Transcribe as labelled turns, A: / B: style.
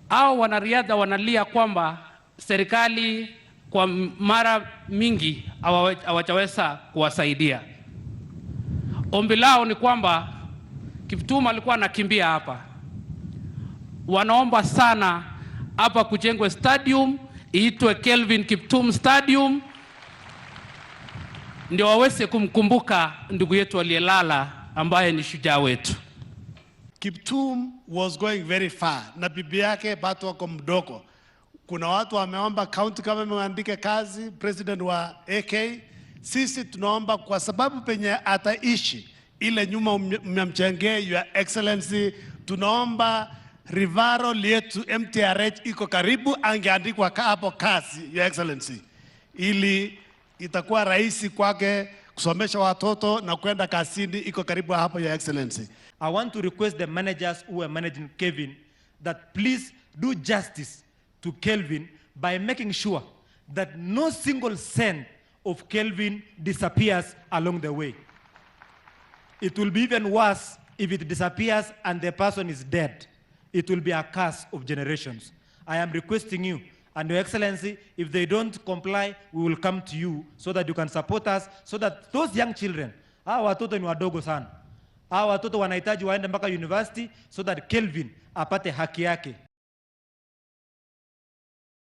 A: au wanariadha wanalia kwamba serikali kwa mara mingi hawajaweza kuwasaidia. Ombi lao ni kwamba Kiptum alikuwa anakimbia hapa. Wanaomba sana hapa kujengwe stadium iitwe Kelvin Kiptum Stadium, ndio waweze kumkumbuka ndugu yetu aliyelala ambaye ni shujaa wetu.
B: Kiptum was going very far na bibi yake bado wako mdogo. Kuna watu wameomba county kama waandike kazi president wa AK. Sisi tunaomba kwa sababu penye ataishi ile nyuma mmemjengea your excellency, tunaomba Rivaro letu MTRH iko karibu, angeandikwa hapo kazi your excellency, ili itakuwa rahisi kwake kusomesha watoto na kwenda kazini, iko karibu hapo your excellency.
C: I want to request the managers who are managing Kevin that please do justice to Kelvin by making sure that no single cent of Kelvin disappears along the way. It will be even worse if it disappears and the person is dead. It will be a curse of generations. I am requesting you, and Your Excellency, if they don't comply, we will come to you so that you can support us, so that those young children, hawa watoto ni wadogo sana, hawa watoto wanahitaji waende mpaka university so that Kelvin apate haki yake.